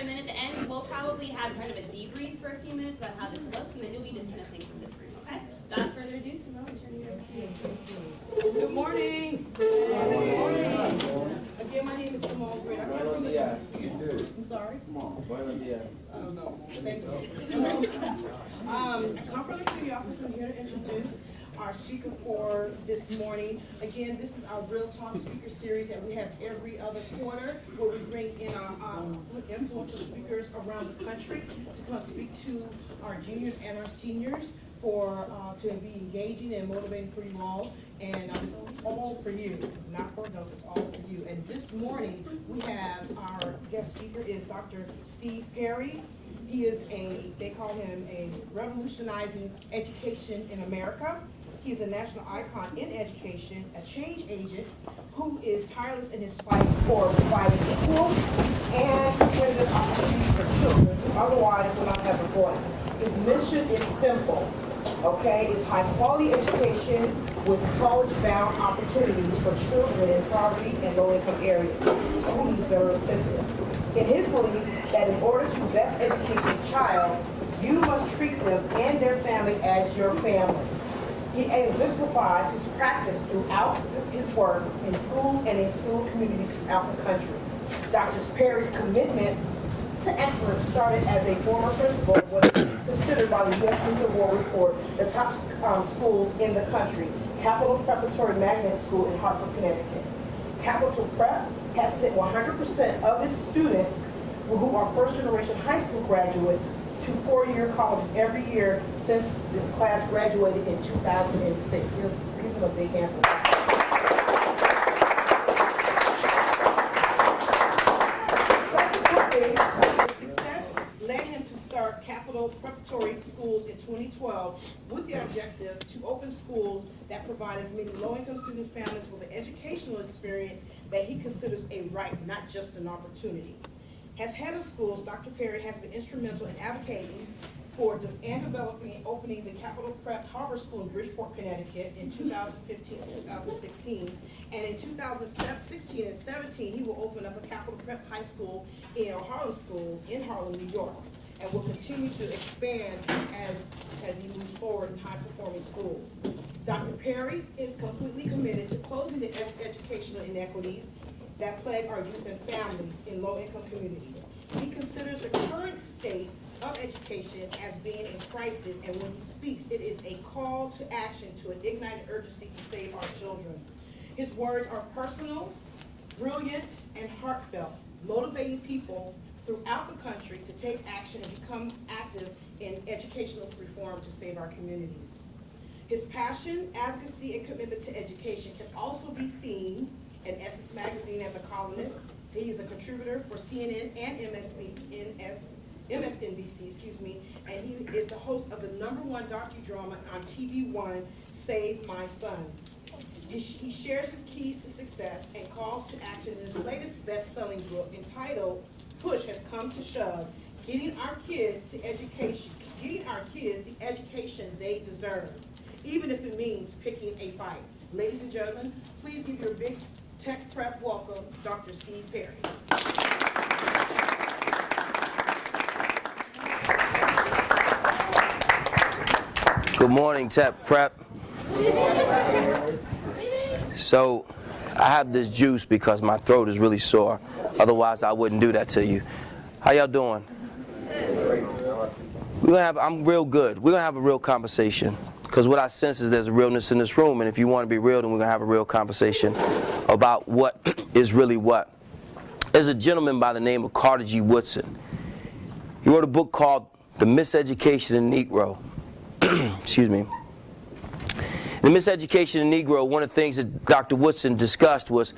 and then at the end, we'll probably have kind of a debrief for a few minutes about how this looks, and then you'll be dismissing from this room, okay? Without further ado, Simone, I'm turning it over to you. Good morning. Good morning. Again, my name is Simone Gray. I come from the... I'm sorry? Come on, buenos dias. Oh, no. Thank you. I come from the community office. I'm here to introduce our speaker for this morning. Again, this is our Real Talk speaker series that we have every other quarter, where we bring in our influential speakers around the country to come speak to our juniors and our seniors to be engaging and motivating for you all. And it's all for you. It's not for those, it's all for you. And this morning, we have our guest speaker is Dr. Steve Perry. He is they call him a revolutionizing education in America. He's a national icon in education, a change agent who is tireless in his fight for providing equal and competitive opportunities for children who otherwise will not have a voice. His mission is simple, okay? It's high quality education with college-bound opportunities for children in poverty and low-income areas who needs better assistance. In his belief that in order to best educate your child, you must treat them and their family as your family. He exemplifies his practice throughout his work in schools and in school communities throughout the country. Dr. Perry's commitment to excellence started as a former principal of what is considered by the U.S. News and World Report the top schools in the country, Capital Preparatory Magnet School in Hartford, Connecticut. Capital Prep has sent 100% of its students who are first-generation high school graduates to four-year colleges every year since this class graduated in 2006. Give them a big hand for that. Subsequently, the success led him to start Capital Preparatory Schools in 2012 with the objective to open schools that provide as many low-income student families with an educational experience that he considers a right, not just an opportunity. As head of schools, Dr. Perry has been instrumental in advocating for and developing and opening the Capital Prep Harbor School in Bridgeport, Connecticut in 2015 and 2016. And in 2016 and 17, he will open up a Capital Prep High School in Harlem School in Harlem, New York, and will continue to expand as he moves forward in high-performing schools. Dr. Perry is completely committed to closing the educational inequities that plague our youth and families in low-income communities. He considers the current state of education as being in crisis, and when he speaks, it is a call to action to ignite an urgency to save our children. His words are personal, brilliant, and heartfelt, motivating people throughout the country to take action and become active in educational reform to save our communities. His passion, advocacy, and commitment to education can also be seen in Essence Magazine as a columnist. He is a contributor for CNN and MSNBC, and he is the host of the #1 docudrama on TV1, Save My Sons. He shares his keys to success and calls to action in his latest best-selling book entitled Push Has Come to Shove, Getting Our Kids the Education They Deserve, even if it means picking a fight. Ladies and gentlemen, please give your big Tech Prep welcome, Dr. Steve Perry. Good morning, Tech Prep. So, I have this juice because my throat is really sore. Otherwise, I wouldn't do that to you. How y'all doing? I'm real good. We're gonna have a real conversation. Because what I sense is there's a realness in this room, and if you want to be real, then we're going to have a real conversation about what is really what. There's a gentleman by the name of Carter G. Woodson. He wrote a book called The Miseducation of the Negro. Excuse me. The Miseducation of the Negro, one of the things that Dr. Woodson discussed was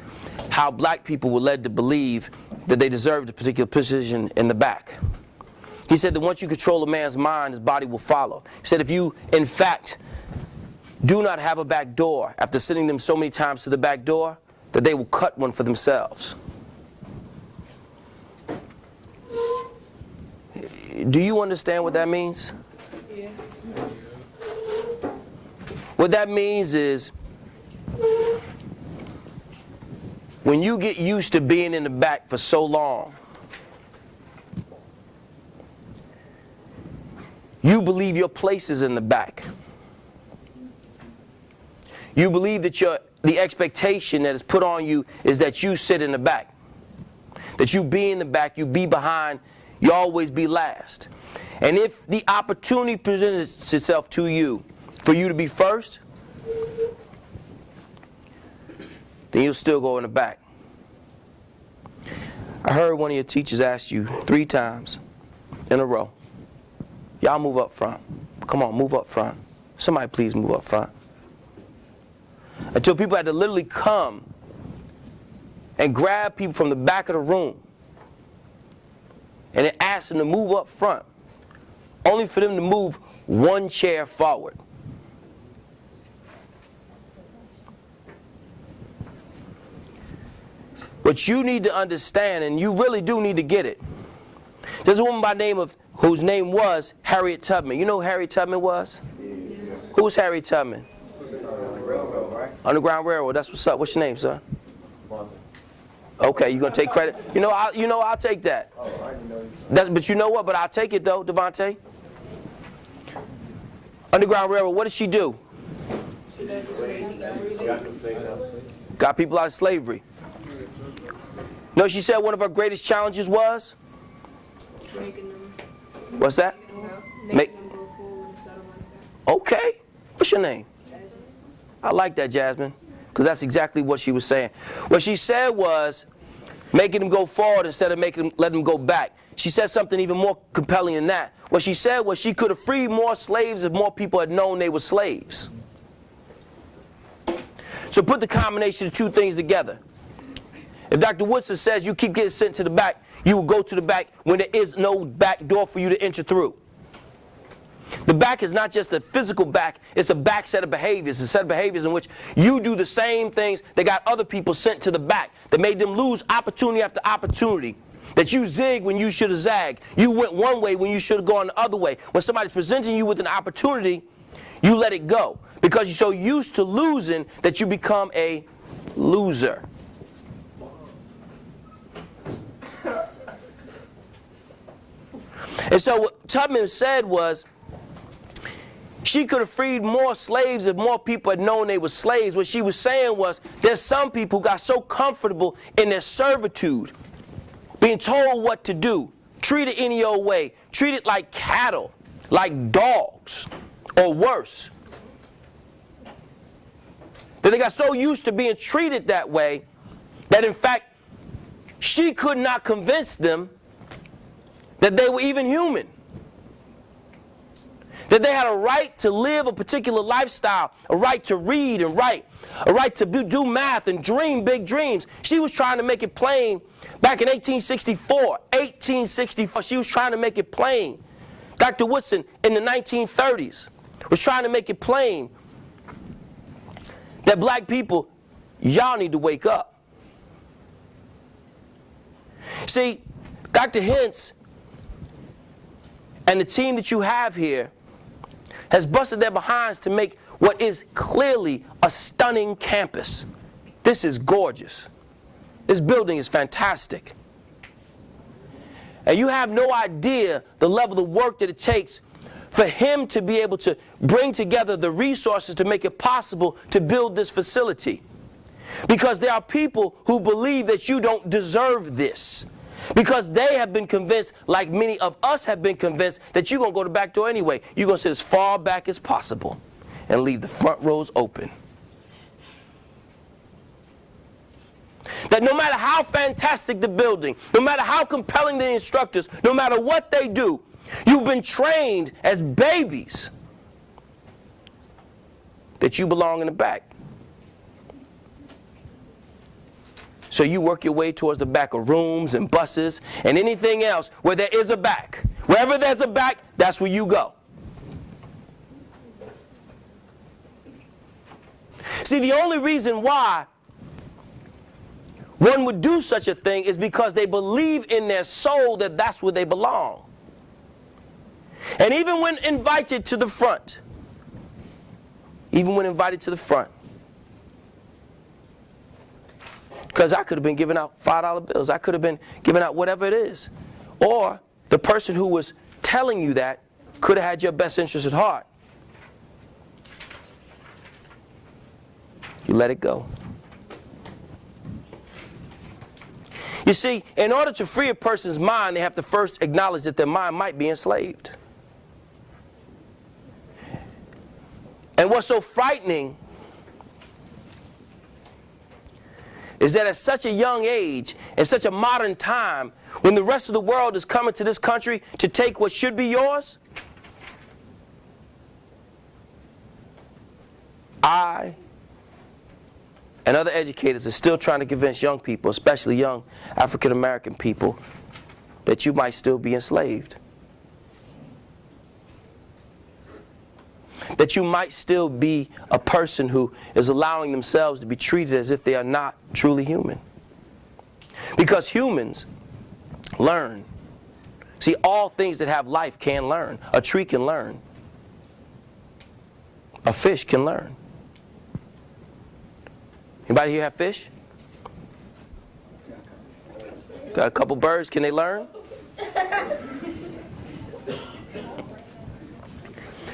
how black people were led to believe that they deserved a particular position in the back. He said that once you control a man's mind, his body will follow. He said if you, in fact, do not have a back door after sending them so many times to the back door, that they will cut one for themselves. Do you understand what that means? Yeah. What that means is when you get used to being in the back for so long, you believe your place is in the back. You believe that the expectation that is put on you is that you sit in the back. That you be in the back, you be behind, you always be last. And if the opportunity presents itself to you for you to be first, then you'll still go in the back. I heard one of your teachers ask you 3 times in a row, y'all move up front. Come on, move up front. Somebody please move up front. Until people had to literally come and grab people from the back of the room and then ask them to move up front, only for them to move 1 chair forward. What you need to understand, and you really do need to get it, there's a woman by the name of, whose name was Harriet Tubman. You know who Harriet Tubman was? Yeah. Who's Harriet Tubman? Railroad, right? Underground Railroad. That's what's up. What's your name, son? Okay, you gonna take credit? I'll take that. But you know what? But I'll take it though, Devontae. Underground Railroad. What did she do? Got people out of slavery. No, she said one of her greatest challenges was? Making them. What's that? Making them go forward instead of running back. Okay. What's your name? Jasmine. I like that, Jasmine, because that's exactly what she was saying. What she said was making them go forward instead of letting them go back. She said something even more compelling than that. What she said was she could have freed more slaves if more people had known they were slaves. So put the combination of 2 things together. If Dr. Woodson says you keep getting sent to the back, you will go to the back when there is no back door for you to enter through. The back is not just a physical back, it's a back set of behaviors, a set of behaviors in which you do the same things that got other people sent to the back, that made them lose opportunity after opportunity, that you zig when you should have zagged, you went one way when you should have gone the other way. When somebody's presenting you with an opportunity, you let it go, because you're so used to losing that you become a loser. And so what Tubman said was, she could have freed more slaves if more people had known they were slaves. What she was saying was, there's some people who got so comfortable in their servitude, being told what to do, treated any old way, treated like cattle, like dogs, or worse. That they got so used to being treated that way, that in fact, she could not convince them that they were even human. That they had a right to live a particular lifestyle, a right to read and write, a right to do math and dream big dreams. She was trying to make it plain back in 1864. She was trying to make it plain. Dr. Woodson in the 1930s was trying to make it plain that black people, y'all need to wake up. See, Dr. Hintz and the team that you have here has busted their behinds to make what is clearly a stunning campus. This is gorgeous. This building is fantastic. And you have no idea the level of work that it takes for him to be able to bring together the resources to make it possible to build this facility. Because there are people who believe that you don't deserve this. Because they have been convinced, like many of us have been convinced, that you're going to go to the back door anyway. You're going to sit as far back as possible and leave the front rows open. That no matter how fantastic the building, no matter how compelling the instructors, no matter what they do, you've been trained as babies that you belong in the back. So you work your way towards the back of rooms and buses and anything else where there is a back. Wherever there's a back, that's where you go. See, the only reason why one would do such a thing is because they believe in their soul that that's where they belong. And even when invited to the front, because I could have been giving out $5 bills. I could have been giving out whatever it is. Or the person who was telling you that could have had your best interest at heart, you let it go. You see, in order to free a person's mind, they have to first acknowledge that their mind might be enslaved. And what's so frightening is that at such a young age, in such a modern time, when the rest of the world is coming to this country to take what should be yours, I and other educators are still trying to convince young people, especially young African American people, that you might still be enslaved. That you might still be a person who is allowing themselves to be treated as if they are not truly human. Because humans learn. See, all things that have life can learn. A tree can learn. A fish can learn. Anybody here have fish? Got a couple birds, can they learn?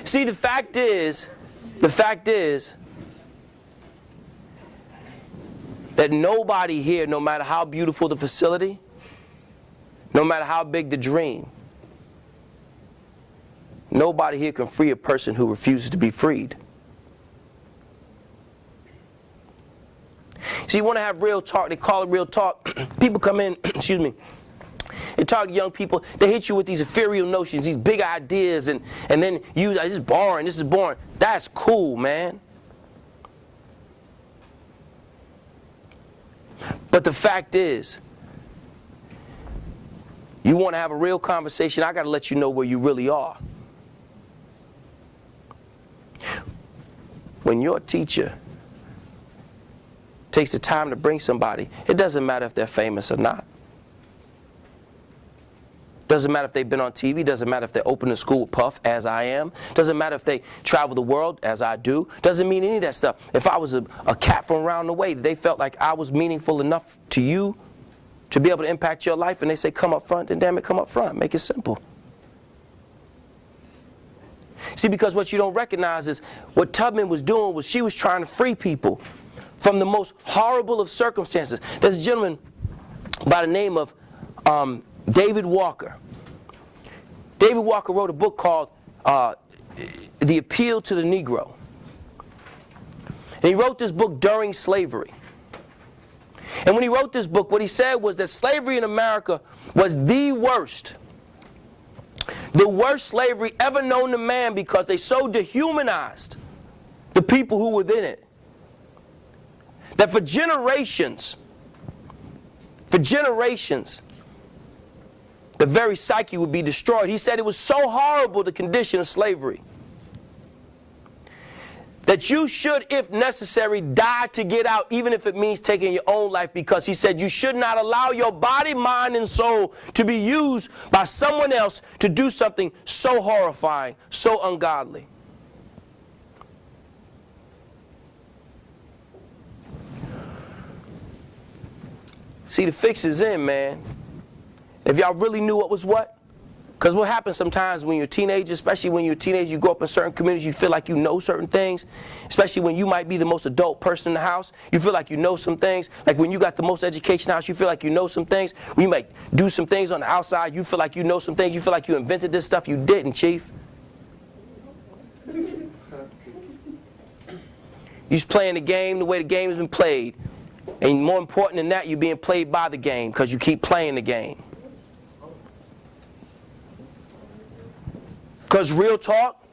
See, the fact is that nobody here, no matter how beautiful the facility, no matter how big the dream, nobody here can free a person who refuses to be freed. See, you want to have real talk, they call it real talk. People come in, excuse me, they talk to young people, they hit you with these ethereal notions, these big ideas, and then you, this is boring, this is boring. That's cool, man. But the fact is, you want to have a real conversation, I got to let you know where you really are. When your teacher takes the time to bring somebody, it doesn't matter if they're famous or not. Doesn't matter if they've been on TV, doesn't matter if they're open to school with Puff, as I am. Doesn't matter if they travel the world, as I do. Doesn't mean any of that stuff. If I was a cat from around the way, they felt like I was meaningful enough to you to be able to impact your life, and they say, come up front, then damn it, come up front. Make it simple. See, because what you don't recognize is what Tubman was doing was she was trying to free people from the most horrible of circumstances. There's a gentleman by the name of David Walker. David Walker wrote a book called The Appeal to the Negro. And he wrote this book during slavery. And when he wrote this book, what he said was that slavery in America was the worst slavery ever known to man, because they so dehumanized the people who were in it that for generations, the very psyche would be destroyed. He said it was so horrible, the condition of slavery, that you should, if necessary, die to get out, even if it means taking your own life, because he said you should not allow your body, mind, and soul to be used by someone else to do something so horrifying, so ungodly. See, the fix is in, man. If y'all really knew what was what. Because what happens sometimes when you're a teenager, especially when you're a teenager, you grow up in certain communities, you feel like you know certain things. Especially when you might be the most adult person in the house, you feel like you know some things. Like when you got the most education in the house, you feel like you know some things. When you might do some things on the outside, you feel like you know some things. You feel like you invented this stuff. You didn't, Chief. You're just playing the game the way the game has been played. And more important than that, you're being played by the game because you keep playing the game. Because real talk,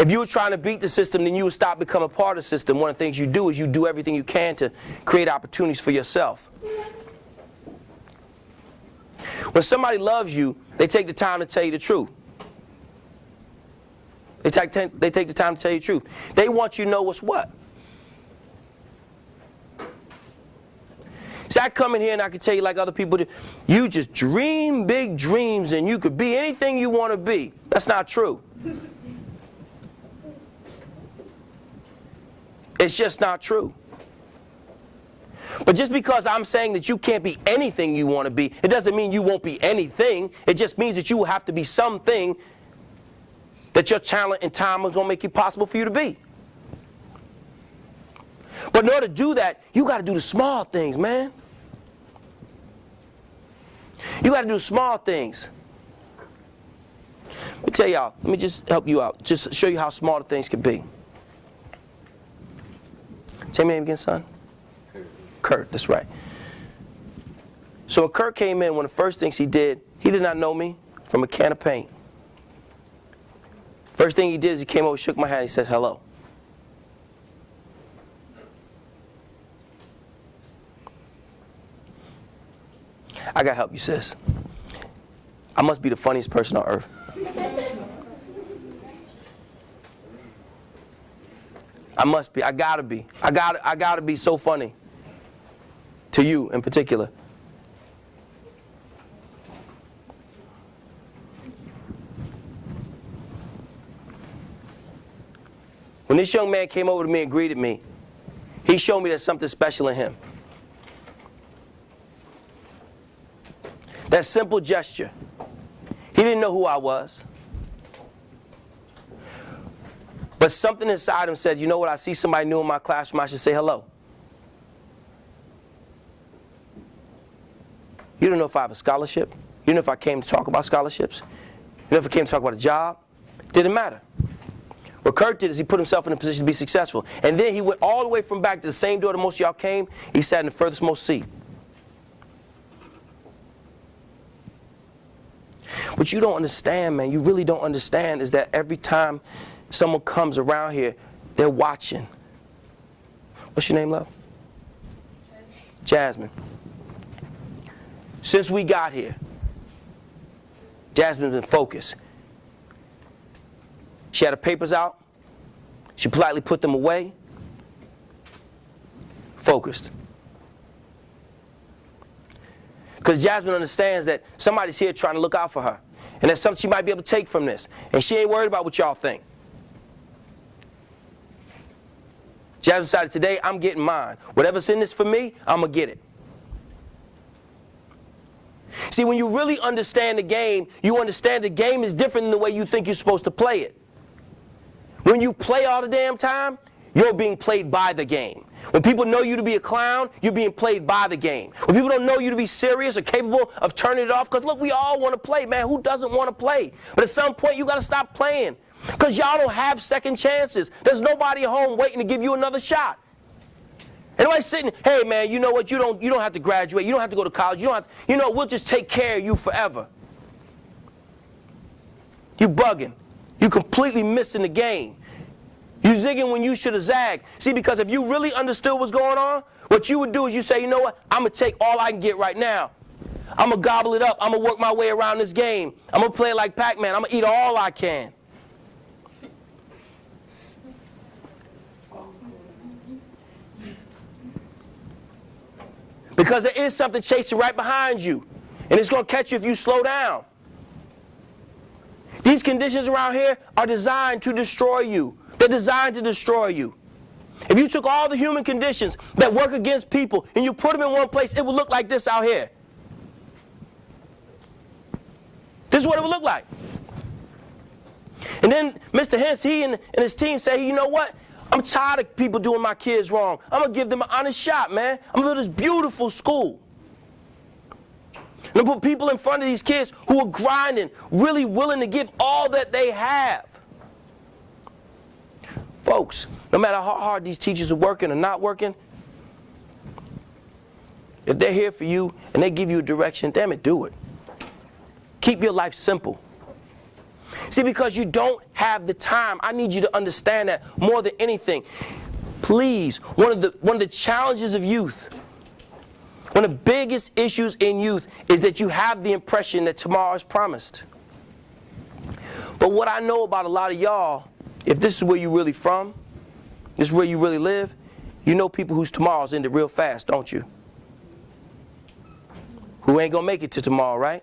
if you were trying to beat the system, then you would stop becoming a part of the system. One of the things you do is you do everything you can to create opportunities for yourself. When somebody loves you, they take the time to tell you the truth. They take the time to tell you the truth. They want you to know what's what. See, I come in here and I can tell you like other people do, you just dream big dreams and you could be anything you want to be. That's not true. It's just not true. But just because I'm saying that you can't be anything you want to be, it doesn't mean you won't be anything. It just means that you will have to be something that your talent and time is going to make it possible for you to be. But in order to do that, you got to do the small things, man. You got to do the small things. Let me tell y'all, let me just help you out. Just show you how small the things can be. Say my name again, son. Kurt, that's right. So when Kurt came in, one of the first things he did not know me from a can of paint. First thing he did is he came over, shook my hand, he said, hello. I gotta help you, sis. I must be the funniest person on earth. I must be. I gotta be. I gotta be so funny. To you in particular. When this young man came over to me and greeted me, he showed me there's something special in him. That simple gesture. He didn't know who I was. But something inside him said, you know what, I see somebody new in my classroom, I should say hello. You don't know if I have a scholarship. You don't know if I came to talk about scholarships. You know if I came to talk about a job. Didn't matter. What Kurt did is he put himself in a position to be successful. And then he went all the way from back to the same door that most of y'all came. He sat in the furthest most seat. What you don't understand, man, you really don't understand, is that every time someone comes around here, they're watching. What's your name, love? Jasmine. Since we got here, Jasmine's been focused. She had her papers out. She politely put them away. Focused. Because Jasmine understands that somebody's here trying to look out for her. And there's something she might be able to take from this. And she ain't worried about what y'all think. Jasmine decided today, I'm getting mine. Whatever's in this for me, I'm going to get it. See, when you really understand the game, you understand the game is different than the way you think you're supposed to play it. When you play all the damn time, you're being played by the game. When people know you to be a clown, you're being played by the game. When people don't know you to be serious or capable of turning it off, because look, we all want to play, man. Who doesn't want to play? But at some point, you got to stop playing. Because y'all don't have second chances. There's nobody at home waiting to give you another shot. Anybody sitting, hey man, you know what, you don't have to graduate, you don't have to go to college, we'll just take care of you forever. You bugging. You completely missing the game. You zigging when you should have zagged. See, because if you really understood what's going on, what you would do is you say, you know what, I'm going to take all I can get right now. I'm going to gobble it up. I'm going to work my way around this game. I'm going to play it like Pac-Man. I'm going to eat all I can. Because there is something chasing right behind you. And it's going to catch you if you slow down. These conditions around here are designed to destroy you. They're designed to destroy you. If you took all the human conditions that work against people and you put them in one place, it would look like this out here. This is what it would look like. And then Mr. Hens, he and his team say, you know what? I'm tired of people doing my kids wrong. I'm going to give them an honest shot, man. I'm going to build this beautiful school. I'm going to put people in front of these kids who are grinding, really willing to give all that they have. Folks, no matter how hard these teachers are working or not working, if they're here for you and they give you a direction, damn it, do it. Keep your life simple. See, because you don't have the time, I need you to understand that more than anything. Please, one of the challenges of youth, one of the biggest issues in youth is that you have the impression that tomorrow is promised. But what I know about a lot of y'all, if this is where you're really from, this is where you really live, you know people whose tomorrows ended real fast, don't you? Who ain't gonna make it to tomorrow, right?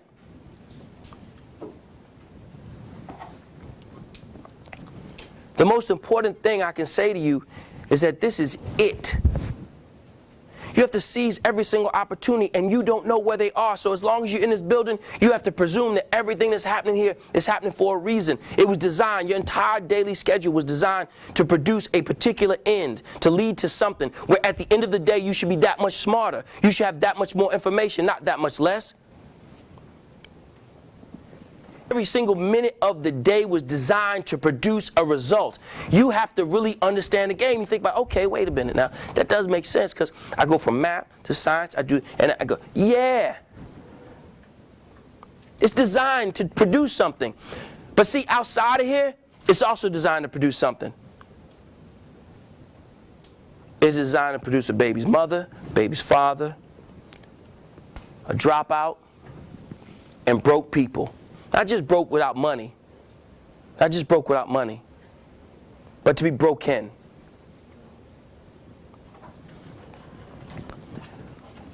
The most important thing I can say to you is that this is it. You have to seize every single opportunity, and you don't know where they are. So as long as you're in this building, you have to presume that everything that's happening here is happening for a reason. It was designed, your entire daily schedule was designed to produce a particular end, to lead to something where at the end of the day, you should be that much smarter. You should have that much more information, not that much less. Every single minute of the day was designed to produce a result. You have to really understand the game. You think about, okay, wait a minute now. That does make sense because I go from math to science, and I go, yeah. It's designed to produce something. But see, outside of here, it's also designed to produce something. It's designed to produce a baby's mother, baby's father, a dropout, and broke people. Not just broke without money. Not just broke without money. But to be broken.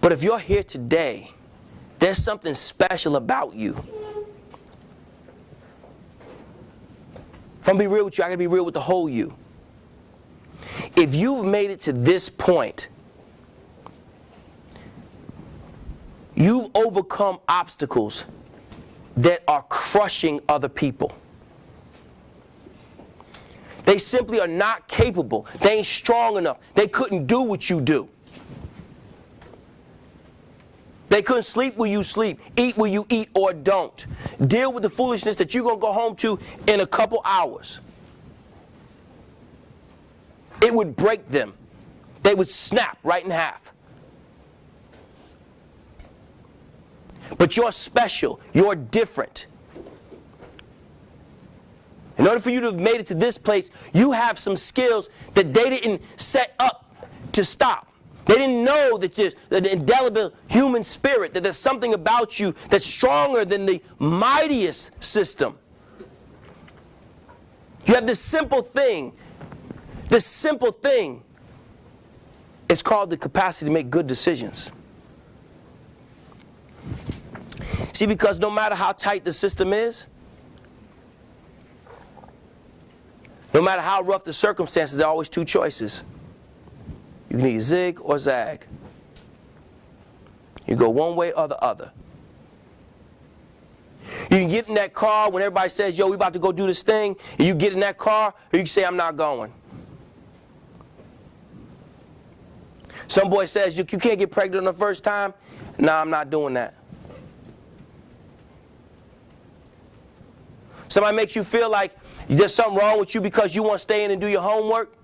But if you're here today, there's something special about you. If I'm going to be real with you, I got to be real with the whole you. If you've made it to this point, you've overcome obstacles that are crushing other people. They simply are not capable. They ain't strong enough. They couldn't do what you do. They couldn't sleep where you sleep, eat where you eat or don't. Deal with the foolishness that you're going to go home to in a couple hours. It would break them. They would snap right in half. But you're special. You're different. In order for you to have made it to this place, you have some skills that they didn't set up to stop. They didn't know that there's the indelible human spirit, that there's something about you that's stronger than the mightiest system. You have this simple thing. This simple thing. It's called the capacity to make good decisions. See, because no matter how tight the system is, no matter how rough the circumstances, there are always two choices. You can either zig or zag. You go one way or the other. You can get in that car when everybody says, yo, we about to go do this thing, and you get in that car, or you can say, I'm not going. Some boy says, you can't get pregnant on the first time. Nah, I'm not doing that. Somebody makes you feel like there's something wrong with you because you want to stay in and do your homework.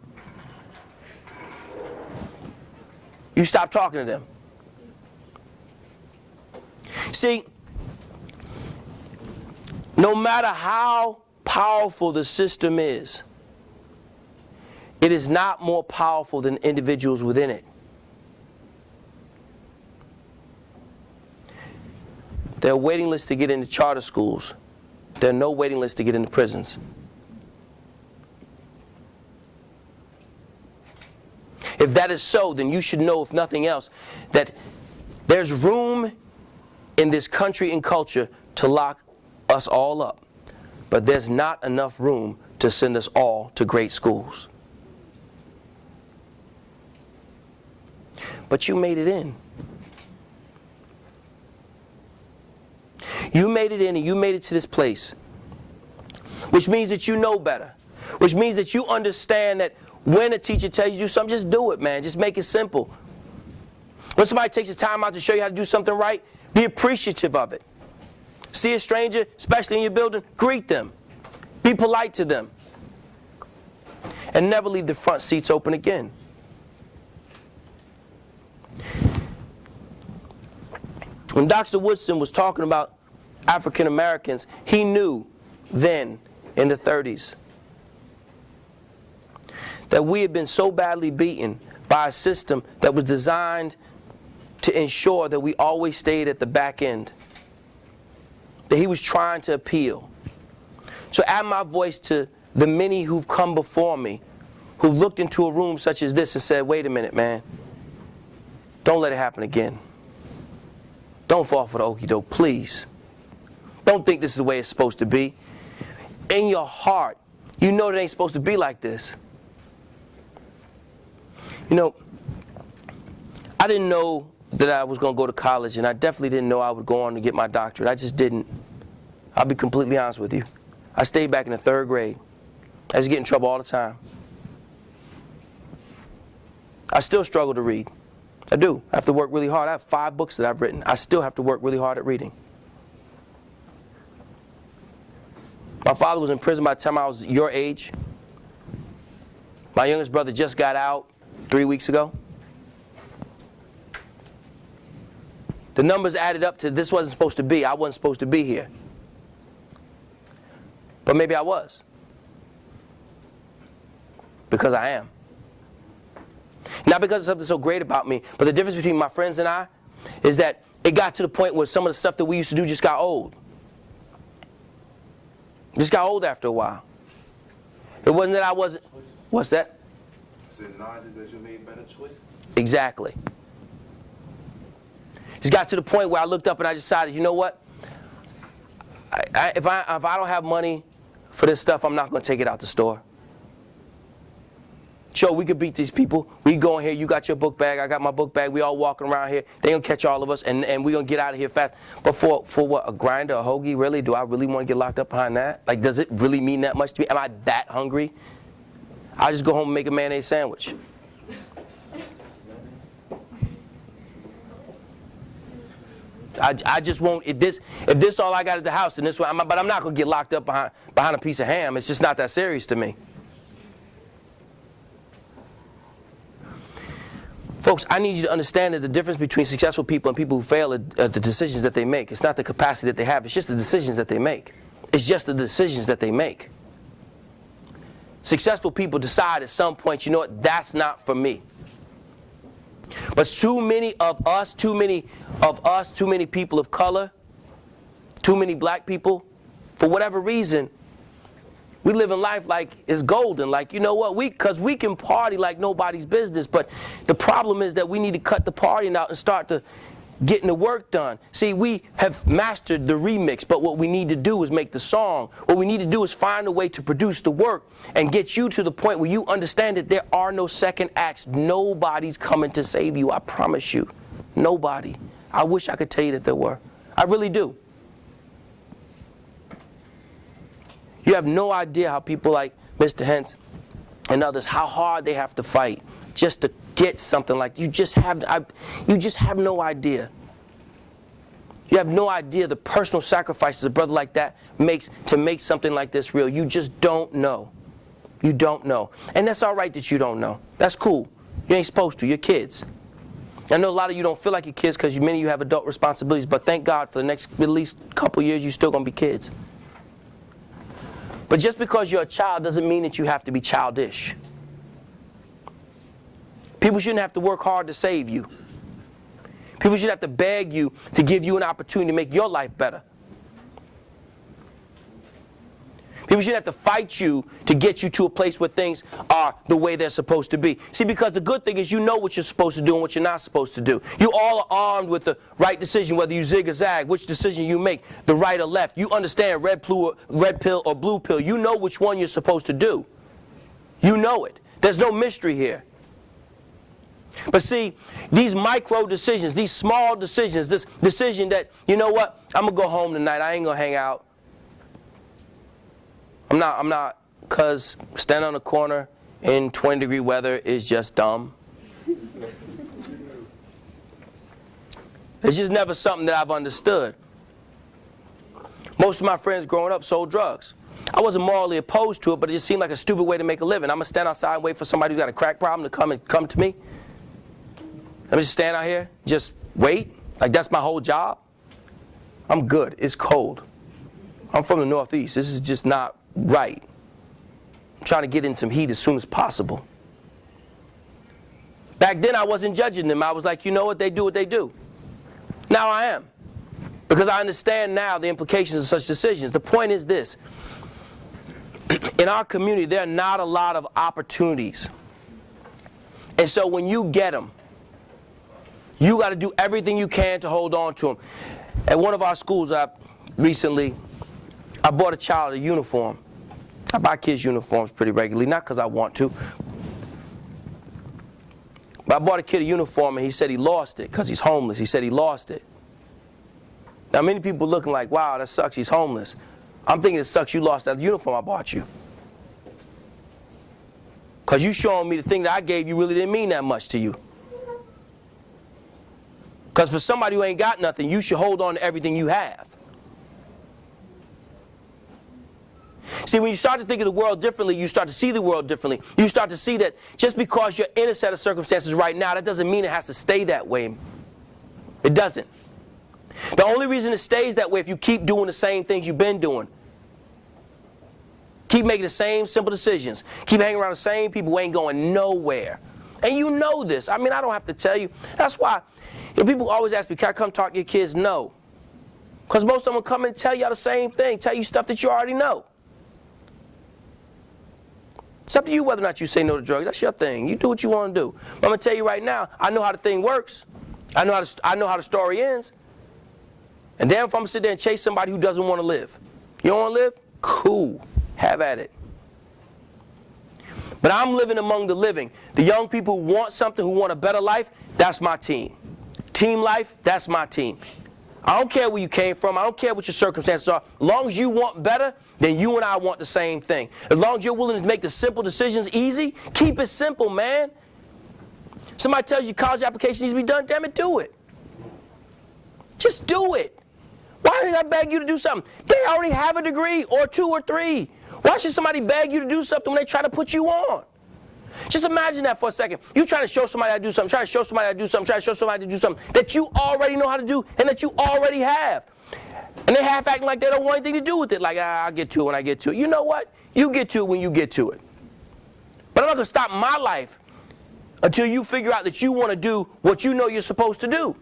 You stop talking to them. See, no matter how powerful the system is, it is not more powerful than individuals within it. There are waiting lists to get into charter schools. There are no waiting lists to get into prisons. If that is so, then you should know, if nothing else, that there's room in this country and culture to lock us all up. But there's not enough room to send us all to great schools. But you made it in. You made it in and you made it to this place. Which means that you know better. Which means that you understand that when a teacher tells you to do something, just do it, man. Just make it simple. When somebody takes the time out to show you how to do something right, be appreciative of it. See a stranger, especially in your building, greet them. Be polite to them. And never leave the front seats open again. When Dr. Woodson was talking about African Americans, he knew then in the 30s that we had been so badly beaten by a system that was designed to ensure that we always stayed at the back end, that he was trying to appeal. So add my voice to the many who've come before me, who looked into a room such as this and said, wait a minute, man, don't let it happen again. Don't fall for the okie doke, please. Don't think this is the way it's supposed to be. In your heart, you know it ain't supposed to be like this. You know, I didn't know that I was going to go to college, and I definitely didn't know I would go on to get my doctorate. I just didn't. I'll be completely honest with you. I stayed back in the 3rd grade. I used to get in trouble all the time. I still struggle to read. I do. I have to work really hard. I have 5 books that I've written. I still have to work really hard at reading. My father was in prison by the time I was your age. My youngest brother just got out 3 weeks ago. The numbers added up to this wasn't supposed to be. I wasn't supposed to be here. But maybe I was. Because I am. Not because of something so great about me, but the difference between my friends and I is that it got to the point where some of the stuff that we used to do just got old. Just got old after a while. It wasn't that I wasn't. What's that? Is it not that you made better choices? Exactly. Just got to the point where I looked up and I decided, you know what? If I don't have money for this stuff, I'm not going to take it out the store. Sure, we could beat these people. We go in here, you got your book bag, I got my book bag, we all walking around here. They gonna catch all of us and we gonna get out of here fast. But for what, a grinder, a hoagie, really? Do I really want to get locked up behind that? Like, does it really mean that much to me? Am I that hungry? I'll just go home and make a mayonnaise sandwich. I just won't, if this all I got at the house, then this way, but I'm not gonna get locked up behind a piece of ham. It's just not that serious to me. Folks, I need you to understand that the difference between successful people and people who fail are the decisions that they make. It's not the capacity that they have. It's just the decisions that they make. It's just the decisions that they make. Successful people decide at some point, you know what, that's not for me. But too many people of color, too many black people, for whatever reason, we live in life like it's golden, like, you know what, because we can party like nobody's business, but the problem is that we need to cut the partying out and start to getting the work done. See, we have mastered the remix, but what we need to do is make the song. What we need to do is find a way to produce the work and get you to the point where you understand that there are no second acts. Nobody's coming to save you, I promise you. Nobody. I wish I could tell you that there were. I really do. You have no idea how people like Mr. Hentz and others, how hard they have to fight just to get something like you just have no idea. You have no idea the personal sacrifices a brother like that makes to make something like this real. You just don't know. You don't know. And that's all right that you don't know. That's cool. You ain't supposed to. You're kids. I know a lot of you don't feel like you're kids because many of you have adult responsibilities, but thank God for the next at least couple years you're still going to be kids. But just because you're a child doesn't mean that you have to be childish. People shouldn't have to work hard to save you. People shouldn't have to beg you to give you an opportunity to make your life better. People shouldn't have to fight you to get you to a place where things are the way they're supposed to be. See, because the good thing is you know what you're supposed to do and what you're not supposed to do. You all are armed with the right decision, whether you zig or zag, which decision you make, the right or left. You understand red pill or blue pill. You know which one you're supposed to do. You know it. There's no mystery here. But see, these micro decisions, these small decisions, this decision that, you know what, I'm going to go home tonight, I ain't going to hang out. I'm not, because standing on the corner in 20-degree weather is just dumb. It's just never something that I've understood. Most of my friends growing up sold drugs. I wasn't morally opposed to it, but it just seemed like a stupid way to make a living. I'm going to stand outside and wait for somebody who's got a crack problem to come to me. Let me just stand out here, just wait, like that's my whole job. I'm good, it's cold. I'm from the Northeast, this is just not right. I'm trying to get in some heat as soon as possible. Back then I wasn't judging them, I was like, you know what, they do what they do. Now I am, because I understand now the implications of such decisions. The point is this, in our community there are not a lot of opportunities. And so when you get them, you got to do everything you can to hold on to them. At one of our schools recently, I bought a child a uniform. I buy kids uniforms pretty regularly, not because I want to. But I bought a kid a uniform and he said he lost it because he's homeless. He said he lost it. Now many people looking like, wow, that sucks, he's homeless. I'm thinking it sucks you lost that uniform I bought you. Because you showing me the thing that I gave you really didn't mean that much to you. Because for somebody who ain't got nothing, you should hold on to everything you have. See, when you start to think of the world differently, you start to see the world differently. You start to see that just because you're in a set of circumstances right now, that doesn't mean it has to stay that way. It doesn't. The only reason it stays that way if you keep doing the same things you've been doing. Keep making the same simple decisions. Keep hanging around the same people who ain't going nowhere. And you know this. I mean, I don't have to tell you. That's why people always ask me, can I come talk to your kids? No. Because most of them will come and tell you the same thing. Tell you stuff that you already know. It's up to you whether or not you say no to drugs. That's your thing. You do what you want to do. But I'm going to tell you right now, I know how the thing works. I know how the story ends. And damn if I'm going to sit there and chase somebody who doesn't want to live. You don't want to live? Cool. Have at it. But I'm living among the living. The young people who want something, who want a better life, that's my team. Team life, that's my team. I don't care where you came from. I don't care what your circumstances are. As long as you want better, then you and I want the same thing. As long as you're willing to make the simple decisions easy, keep it simple, man. Somebody tells you college application needs to be done, damn it, do it. Just do it. Why did I beg you to do something? They already have a degree or 2 or 3. Why should somebody beg you to do something when they try to put you on? Just imagine that for a second. You trying to show somebody how to do something, trying to show somebody how to do something, trying to show somebody to do something that you already know how to do and that you already have. And they half acting like they don't want anything to do with it. Like, I'll get to it when I get to it. You know what? You get to it when you get to it. But I'm not going to stop my life until you figure out that you want to do what you know you're supposed to do.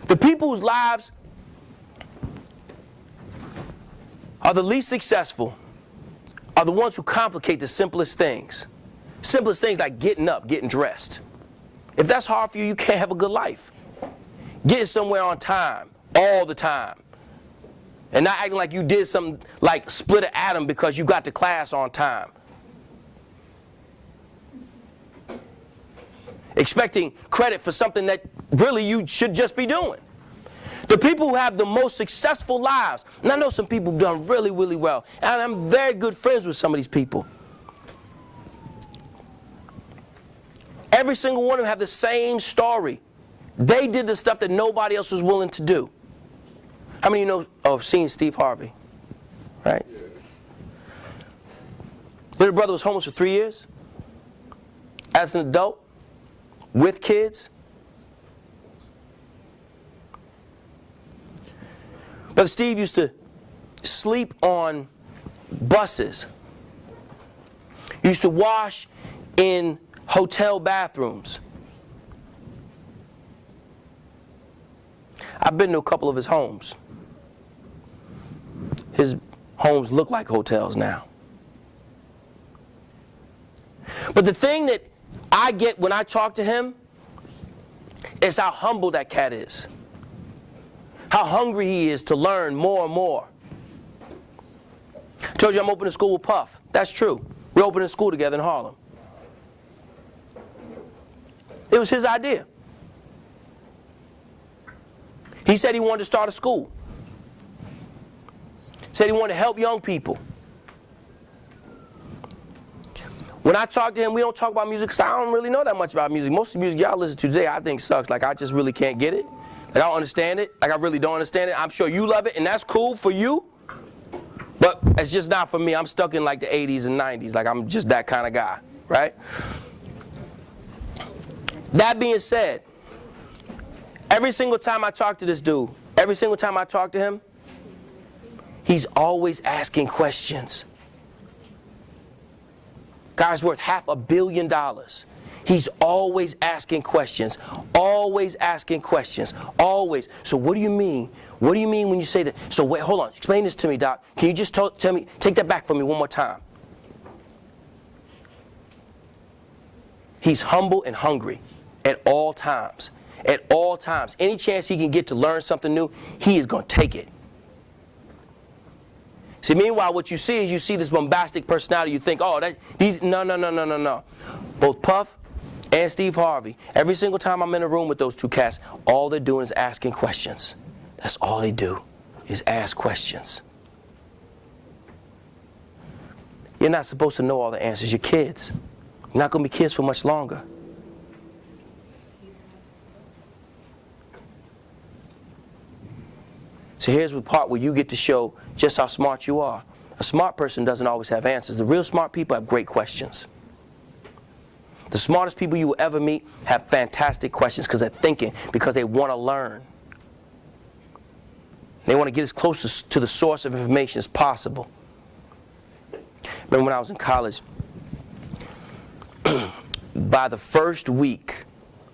The people whose lives are the least successful are the ones who complicate the simplest things. Simplest things like getting up, getting dressed. If that's hard for you, you can't have a good life. Getting somewhere on time, all the time. And not acting like you did something like split an atom because you got to class on time. Expecting credit for something that really you should just be doing. The people who have the most successful lives, and I know some people who've done really, really well, and I'm very good friends with some of these people. Every single one of them have the same story. They did the stuff that nobody else was willing to do. How many of you know of seen Steve Harvey? Right? Little brother was homeless for 3 years. As an adult, with kids. Brother Steve used to sleep on buses. He used to wash in hotel bathrooms. I've been to a couple of his homes. His homes look like hotels now. But the thing that I get when I talk to him is how humble that cat is. How hungry he is to learn more and more. I told you I'm opening a school with Puff. That's true. We're opening a school together in Harlem. It was his idea. He said he wanted to start a school. Said he wanted to help young people. When I talk to him, we don't talk about music because I don't really know that much about music. Most of the music y'all listen to today I think sucks. Like I just really can't get it. Like I don't understand it. Like I really don't understand it. I'm sure you love it and that's cool for you. But it's just not for me. I'm stuck in like the 80s and 90s. Like I'm just that kind of guy, right? That being said, every single time I talk to this dude, every single time I talk to him, he's always asking questions. Guy's worth $500 million. He's always asking questions. Always asking questions. Always. So what do you mean? What do you mean when you say that? So wait, hold on. Explain this to me, Doc. Can you just tell me, take that back from me one more time. He's humble and hungry at all times. At all times. Any chance he can get to learn something new, he is going to take it. See, meanwhile, what you see is you see this bombastic personality. You think, oh, no. Both Puff and Steve Harvey, every single time I'm in a room with those two cats, all they're doing is asking questions. That's all they do, is ask questions. You're not supposed to know all the answers. You're kids. You're not going to be kids for much longer. So here's the part where you get to show just how smart you are. A smart person doesn't always have answers. The real smart people have great questions. The smartest people you will ever meet have fantastic questions because they're thinking, because they want to learn. They want to get as close to the source of information as possible. Remember when I was in college, by the first week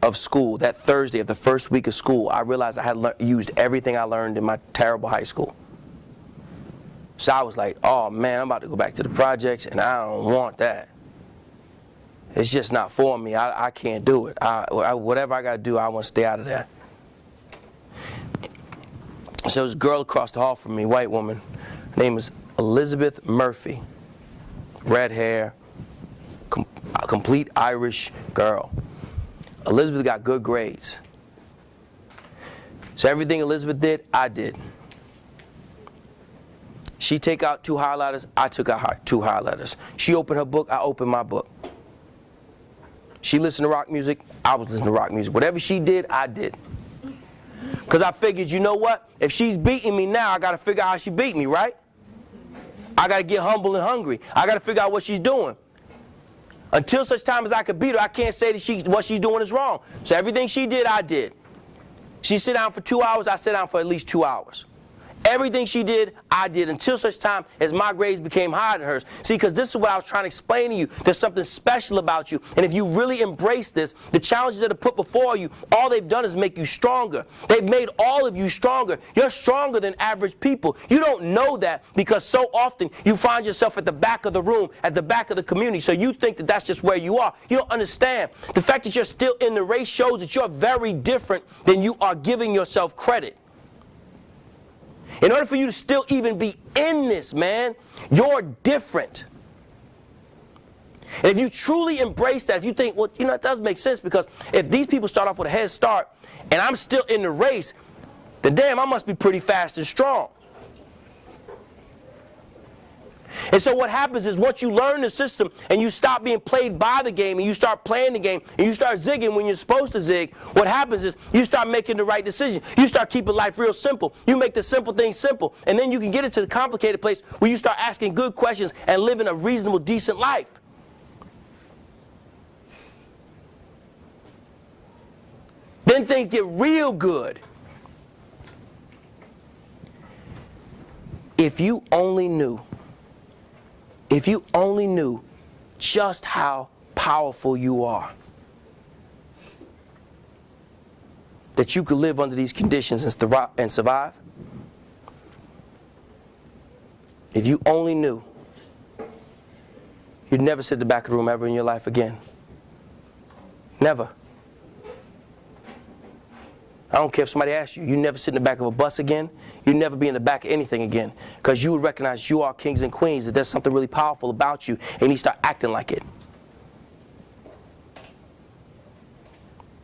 of school, that Thursday of the first week of school, I realized I had used everything I learned in my terrible high school. So I was like, oh man, I'm about to go back to the projects and I don't want that. It's just not for me. I can't do it. Whatever I got to do, I want to stay out of that. So there was a girl across the hall from me, white woman. Her name was Elizabeth Murphy. Red hair, a complete Irish girl. Elizabeth got good grades. So everything Elizabeth did, I did. She take out 2 highlighters, I took out 2 highlighters. She opened her book, I opened my book. She listened to rock music, I was listening to rock music. Whatever she did, I did. Because I figured, you know what? If she's beating me now, I got to figure out how she beat me, right? I got to get humble and hungry. I got to figure out what she's doing. Until such time as I could beat her, I can't say that what she's doing is wrong. So everything she did, I did. She sit down for 2 hours, I sit down for at least 2 hours. Everything she did, I did, until such time as my grades became higher than hers. See, because this is what I was trying to explain to you. There's something special about you. And if you really embrace this, the challenges that are put before you, all they've done is make you stronger. They've made all of you stronger. You're stronger than average people. You don't know that because so often you find yourself at the back of the room, at the back of the community. So you think that that's just where you are. You don't understand. The fact that you're still in the race shows that you're very different than you are giving yourself credit. In order for you to still even be in this, man, you're different. And if you truly embrace that, if you think, well, you know, it does make sense, because if these people start off with a head start and I'm still in the race, then damn, I must be pretty fast and strong. And so what happens is once you learn the system and you stop being played by the game and you start playing the game and you start zigging when you're supposed to zig, what happens is you start making the right decision. You start keeping life real simple. You make the simple things simple. And then you can get into the complicated place where you start asking good questions and living a reasonable, decent life. Then things get real good. If you only knew just how powerful you are, that you could live under these conditions and survive. If you only knew, you'd never sit in the back of the room ever in your life again. Never. I don't care if somebody asks you. You never sit in the back of a bus again. You'd never be in the back of anything again. Because you would recognize you are kings and queens, that there's something really powerful about you, and you start acting like it.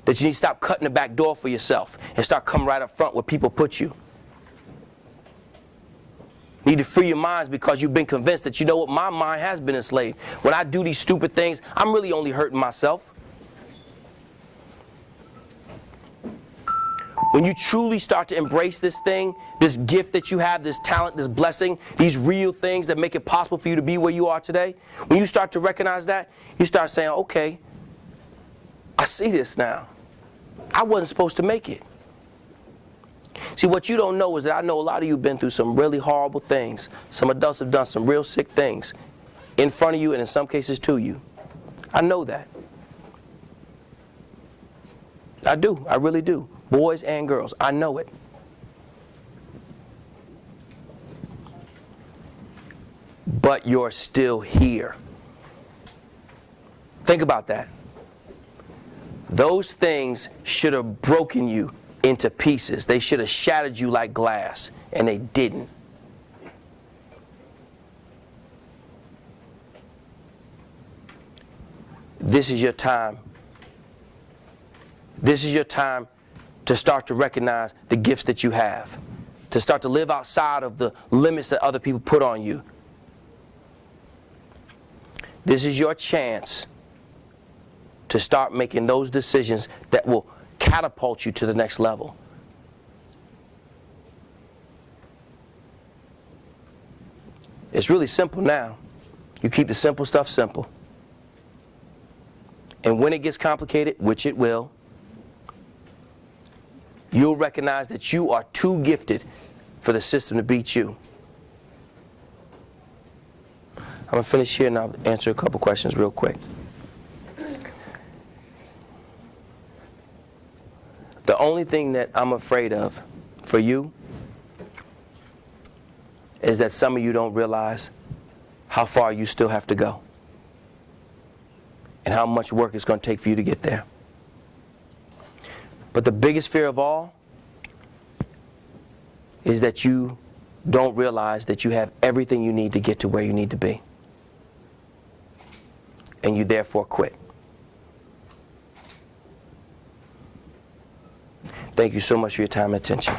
That you need to stop cutting the back door for yourself and start coming right up front where people put you. You need to free your minds because you've been convinced that, you know what, my mind has been enslaved. When I do these stupid things, I'm really only hurting myself. When you truly start to embrace this thing, this gift that you have, this talent, this blessing, these real things that make it possible for you to be where you are today, when you start to recognize that, you start saying, okay, I see this now. I wasn't supposed to make it. See, what you don't know is that I know a lot of you have been through some really horrible things. Some adults have done some real sick things in front of you and in some cases to you. I know that. I do. I really do. Boys and girls. I know it. But you're still here. Think about that. Those things should have broken you into pieces. They should have shattered you like glass, and they didn't. this is your time. This is your time to start to recognize the gifts that you have, to start to live outside of the limits that other people put on you. This is your chance to start making those decisions that will catapult you to the next level. It's really simple now. You keep the simple stuff simple. And when it gets complicated, which it will, you'll recognize that you are too gifted for the system to beat you. I'm going to finish here and I'll answer a couple questions real quick. The only thing that I'm afraid of for you is that some of you don't realize how far you still have to go and how much work it's going to take for you to get there. But the biggest fear of all is that you don't realize that you have everything you need to get to where you need to be. And you therefore quit. Thank you so much for your time and attention.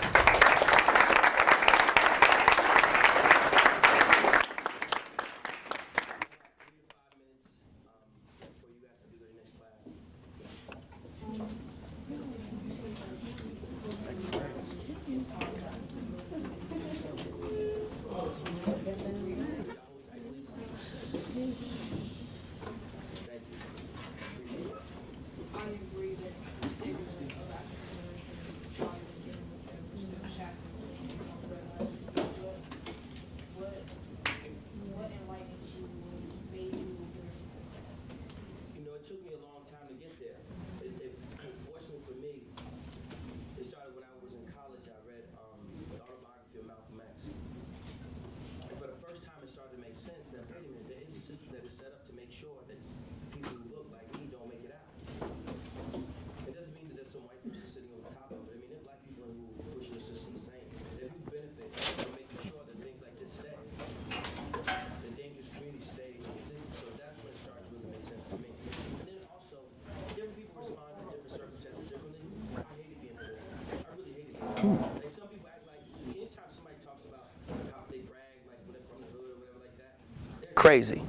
Like some people act like anytime somebody talks about how they brag, like when they're from the hood or whatever like that, they're Crazy.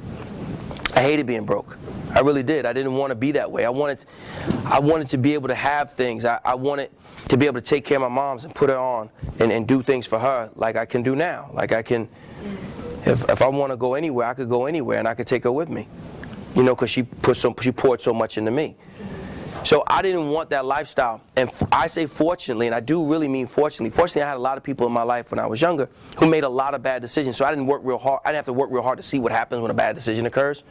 I hated being broke. I really did. I didn't want to be that way. I wanted to be able to have things. I wanted to be able to take care of my moms and put her on and do things for her like I can do now. Like I can, if I want to go anywhere, I could go anywhere and I could take her with me. You know, because she poured so much into me. So I didn't want that lifestyle. And I say fortunately, and I do really mean fortunately. Fortunately, I had a lot of people in my life when I was younger who made a lot of bad decisions. So I didn't work real hard. I didn't have to work real hard to see what happens when a bad decision occurs.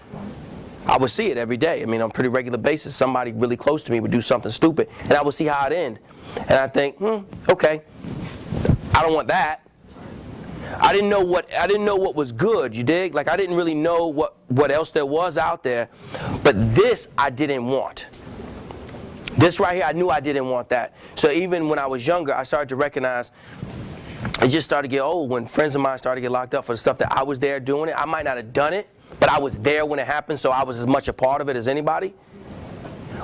I would see it every day. I mean, on a pretty regular basis, somebody really close to me would do something stupid, and I would see how it end. And I think, okay, I don't want that. I didn't know what was good, you dig? Like I didn't really know what else there was out there. But this I didn't want. This right here, I knew I didn't want that. So even when I was younger, I started to recognize, it just started to get old when friends of mine started to get locked up for the stuff that I was there doing it. I might not have done it, but I was there when it happened, so I was as much a part of it as anybody.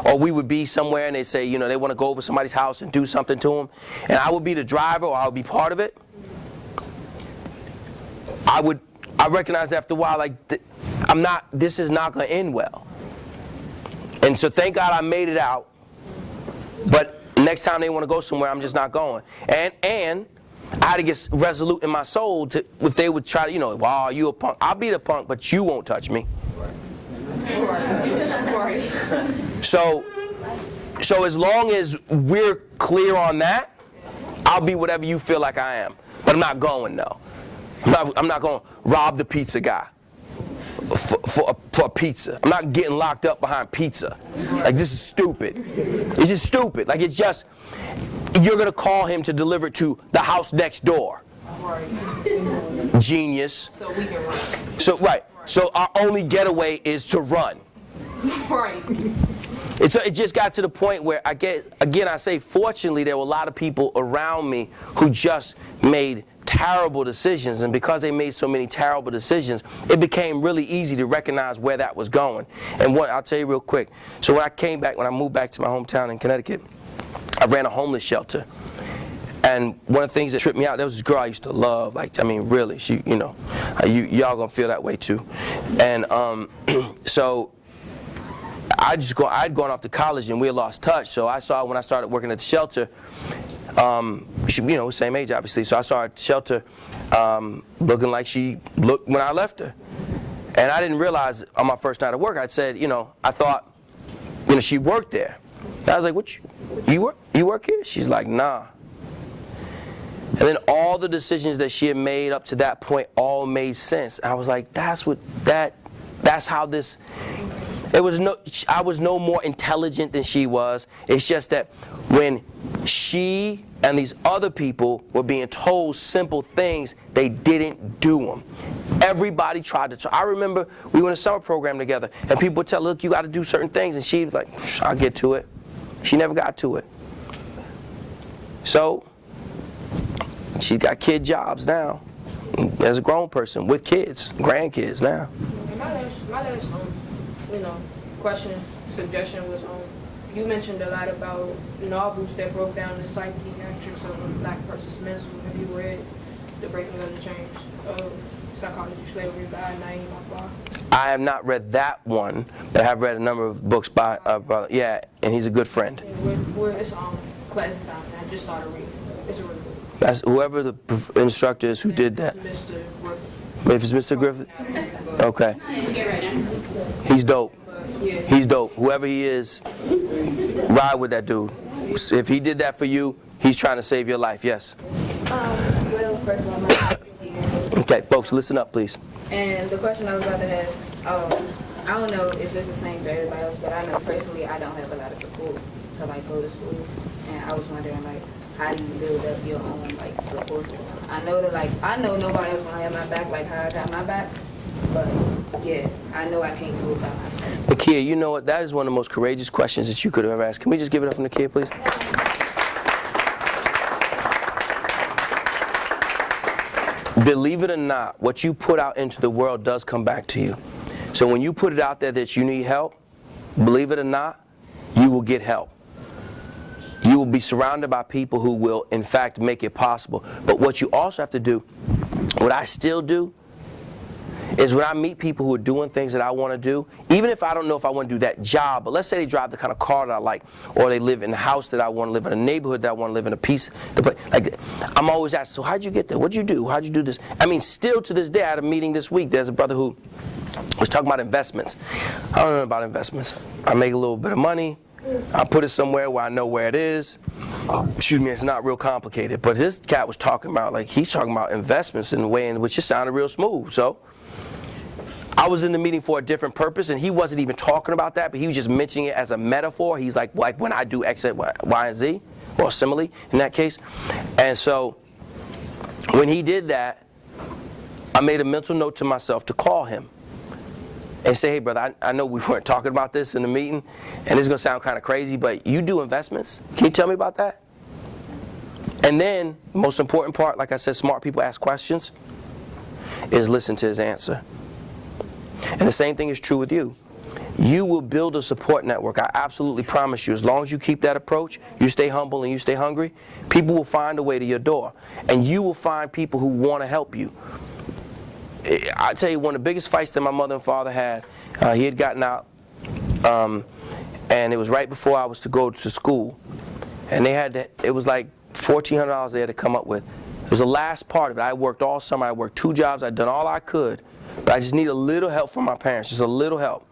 Or we would be somewhere and they'd say, you know, they want to go over somebody's house and do something to them. And I would be the driver or I would be part of it. I recognized after a while, like, this is not going to end well. And so thank God I made it out. But next time they want to go somewhere, I'm just not going. And I had to get resolute in my soul to, if they would try to, you know, wow, you a punk. I'll be the punk, but you won't touch me. So as long as we're clear on that, I'll be whatever you feel like I am. But I'm not going, though. I'm not going to rob the pizza guy for a pizza. I'm not getting locked up behind pizza. Like, this is stupid. It's just stupid. Like, it's just, you're going to call him to deliver it to the house next door. Genius. So we can run. So, right. So our only getaway is to run. Right. It just got to the point where I say, fortunately, there were a lot of people around me who just made terrible decisions, and because they made so many terrible decisions, it became really easy to recognize where that was going. And what I'll tell you real quick. So when I moved back to my hometown in Connecticut, I ran a homeless shelter. And one of the things that tripped me out, there was this girl I used to love, like, I mean, really, she, y'all gonna feel that way too. And so I'd gone off to college and we had lost touch. So I saw when I started working at the shelter, she, same age obviously. So I saw her at the shelter looking like she looked when I left her. And I didn't realize on my first night of work, I said, I thought, she worked there. And I was like, you work here? She's like, nah. And then all the decisions that she had made up to that point all made sense. I was like, that's how this, I was no more intelligent than she was. It's just that when she and these other people were being told simple things, they didn't do them. Everybody tried to. I remember we were in a summer program together, and people would tell, look, you got to do certain things, and she was like, I'll get to it. She never got to it. So she's got kid jobs now, as a grown person with kids, grandkids now. My last question, suggestion was you mentioned a lot about novels that broke down the psychiatrics of a black person's mental. Have you read The Breaking of the Chains of Psychology Slavery by Naeem Akbar? I have not read that one, but I have read a number of books by and he's a good friend. It's class assignment. I just started reading. It's a really good book. That's whoever the instructor is who did that. Mr. Griffith. If it's Mr. Griffith? Okay. He's dope. Yeah. He's dope. Whoever he is, ride with that dude. If he did that for you, he's trying to save your life. Yes. Well, first of all, my name is Okay, folks, listen up, please. and the question I was about to have, I don't know if it's the same for everybody else, but I know personally I don't have a lot of support to go to school, and I was wondering how do you build up your own support system? I know that I know nobody else gonna have my back like how I got my back, but yeah, I know I can't do it by myself. Nakia, you know what? That is one of the most courageous questions that you could have ever asked. Can we just give it up for Nakia, please? Believe it or not, what you put out into the world does come back to you. So when you put it out there that you need help, believe it or not, you will get help. You will be surrounded by people who will, in fact, make it possible. But what you also have to do, what I still do, is when I meet people who are doing things that I want to do, even if I don't know if I want to do that job, but let's say they drive the kind of car that I like, or they live in the house that I want to live in, a neighborhood that I want to live in, a piece, I'm always asked, so how'd you get there? What'd you do? How'd you do this? I mean, still to this day, I had a meeting this week. There's a brother who was talking about investments. I don't know about investments. I make a little bit of money. I put it somewhere where I know where it is. Excuse me, it's not real complicated. But his cat was talking about, he's talking about investments in a way in which it sounded real smooth. So I was in the meeting for a different purpose, and he wasn't even talking about that, but he was just mentioning it as a metaphor. He's like when I do X, Y, and Z, or simile in that case. And so when he did that, I made a mental note to myself to call him and say, hey, brother, I know we weren't talking about this in the meeting, and this is going to sound kind of crazy, but you do investments? Can you tell me about that? And then, most important part, like I said, smart people ask questions, is listen to his answer. And the same thing is true with you. You will build a support network. I absolutely promise you, as long as you keep that approach, you stay humble and you stay hungry, people will find a way to your door. And you will find people who want to help you. I tell you, one of the biggest fights that my mother and father had, he had gotten out, and it was right before I was to go to school. And they had to, it was like $1,400 they had to come up with. It was the last part of it. I worked all summer. I worked 2 jobs. I'd done all I could. But I just need a little help from my parents, just a little help.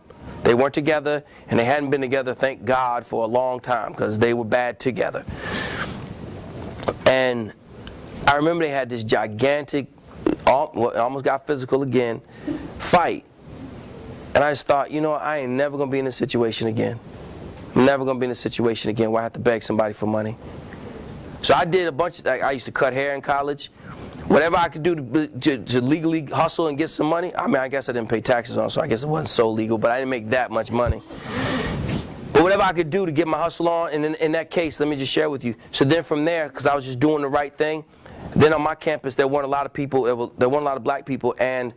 They weren't together, and they hadn't been together, thank God, for a long time, because they were bad together. And I remember they had this gigantic, almost got physical again, fight. And I just thought, I ain't never going to be in this situation again. I'm never going to be in a situation again where I have to beg somebody for money. So I did a bunch of, I used to cut hair in college. Whatever I could do to legally hustle and get some money. I mean, I guess I didn't pay taxes on it, so I guess it wasn't so legal, but I didn't make that much money. But whatever I could do to get my hustle on, and in that case, let me just share with you. So then from there, because I was just doing the right thing, then on my campus there weren't a lot of people, there weren't a lot of black people, and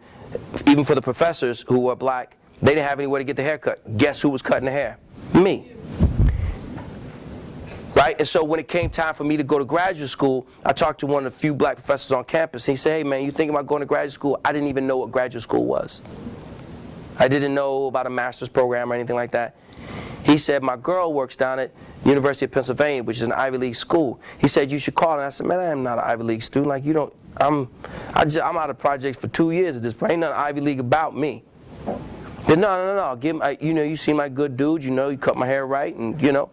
even for the professors who were black, they didn't have anywhere to get their hair cut. Guess who was cutting the hair? Me. Right? And so when it came time for me to go to graduate school, I talked to one of the few black professors on campus. He said, hey man, you thinking about going to graduate school? I didn't even know what graduate school was. I didn't know about a master's program or anything like that. He said, my girl works down at University of Pennsylvania, which is an Ivy League school. He said, you should call her. And I said, man, I am not an Ivy League student. Like, you don't, I'm out of projects for 2 years at this point. Ain't nothing Ivy League about me. But no. Give him, you know, you seem like a good dude. You know, you cut my hair right, and you know.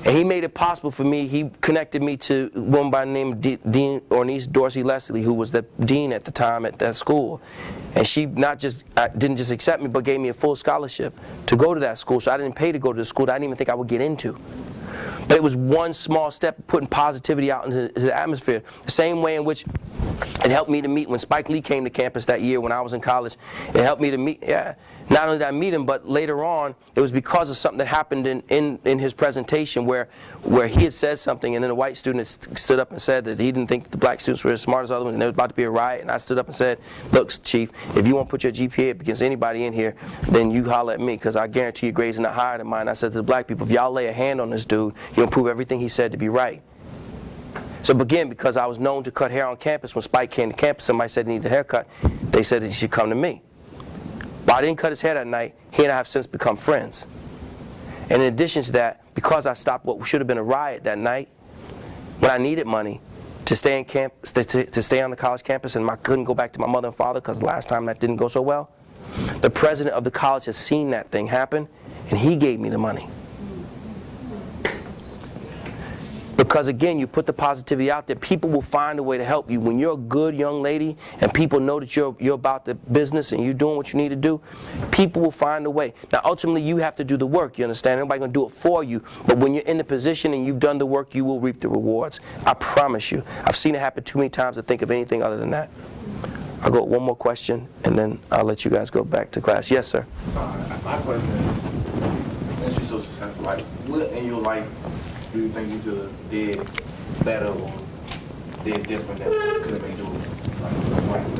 And he made it possible for me. He connected me to a woman by the name of Dean Ornice Dorsey Leslie, who was the dean at the time at that school. And she didn't just accept me, but gave me a full scholarship to go to that school. So I didn't pay to go to the school that I didn't even think I would get into. But it was one small step putting positivity out into the atmosphere. The same way in which it helped me to meet when Spike Lee came to campus that year when I was in college. It helped me to meet, not only did I meet him, but later on, it was because of something that happened in his presentation where he had said something, and then a white student stood up and said that he didn't think the black students were as smart as other ones, and there was about to be a riot. And I stood up and said, look, Chief, if you want to put your GPA up against anybody in here, then you holler at me, because I guarantee your grades are not higher than mine. I said to the black people, if y'all lay a hand on this dude, you'll prove everything he said to be right. So again, because I was known to cut hair on campus, when Spike came to campus, somebody said he needed a haircut, they said that he should come to me. But I didn't cut his hair that night. He and I have since become friends. And in addition to that, because I stopped what should have been a riot that night, when I needed money to stay in camp, to stay on the college campus, and I couldn't go back to my mother and father because the last time that didn't go so well, the president of the college has seen that thing happen, and he gave me the money. Because again, you put the positivity out there, people will find a way to help you. When you're a good young lady and people know that you're about the business and you're doing what you need to do, people will find a way. Now ultimately you have to do the work, you understand? Nobody's going to do it for you. But when you're in the position and you've done the work, you will reap the rewards. I promise you. I've seen it happen too many times to think of anything other than that. I'll go one more question and then I'll let you guys go back to class. Yes, sir. My question is, since you're so successful, like, what in your life do you think you could have did better or did different that could have made your life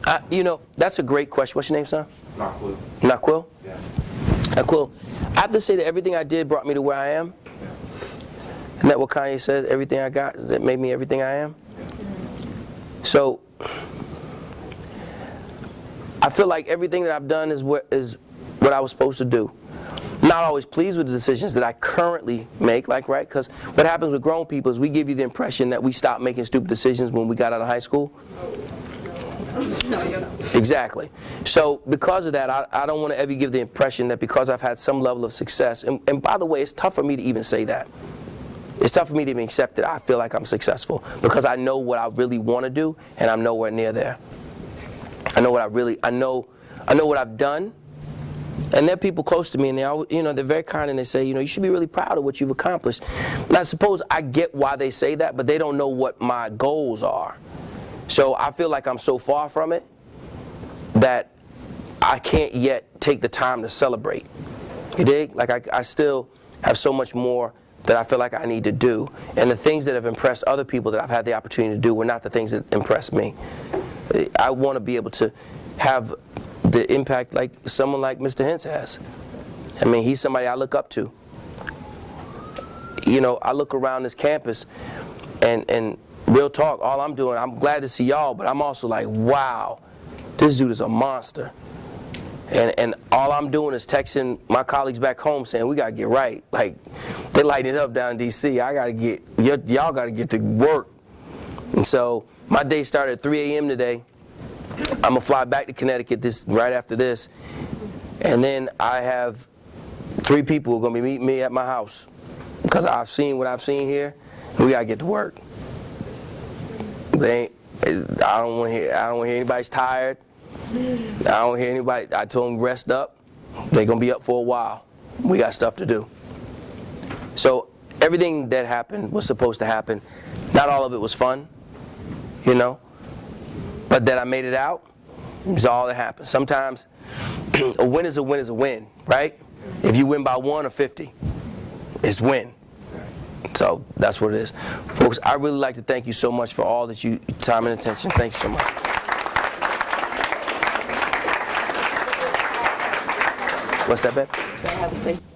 better? You know, that's a great question. What's your name, son? Naquil. Naquil? Yeah. Naquil. I have to say that everything I did brought me to where I am. Yeah. Isn't that what Kanye says? Everything I got, that made me everything I am? Yeah. So, I feel like everything that I've done is what I was supposed to do. Not always pleased with the decisions that I currently make, like, right? Because what happens with grown people is we give you the impression that we stopped making stupid decisions when we got out of high school. No, you don't. Exactly. So because of that, I don't want to ever give the impression that because I've had some level of success, and by the way, it's tough for me to even say that. It's tough for me to even accept that I feel like I'm successful because I know what I really want to do, and I'm nowhere near there. I know what I've done. And there are people close to me, and they're very kind, and they say, you should be really proud of what you've accomplished. And I suppose I get why they say that, but they don't know what my goals are. So I feel like I'm so far from it that I can't yet take the time to celebrate. You dig? Like I still have so much more that I feel like I need to do. And the things that have impressed other people that I've had the opportunity to do were not the things that impressed me. I want to be able to have the impact like someone like Mr. Hintz has. I mean, he's somebody I look up to. I look around this campus and real talk, all I'm doing, I'm glad to see y'all, but I'm also like, wow, this dude is a monster. And all I'm doing is texting my colleagues back home saying, we got to get right. Like, they light it up down in D.C. Y'all got to get to work. And so my day started at 3 a.m. today. I'm going to fly back to Connecticut right after this. And then I have 3 people who are going to be meeting me at my house. Because I've seen what I've seen here, and we got to get to work. I don't want to hear anybody's tired. I don't hear anybody. I told them rest up. They're going to be up for a while. We got stuff to do. So everything that happened was supposed to happen. Not all of it was fun, but that I made it out is all that happened. Sometimes a win is a win is a win, right? If you win by 1 or 50, it's win. So that's what it is. Folks, I really like to thank you so much for all that you time and attention. Thank you so much. What's that, babe? Have a safe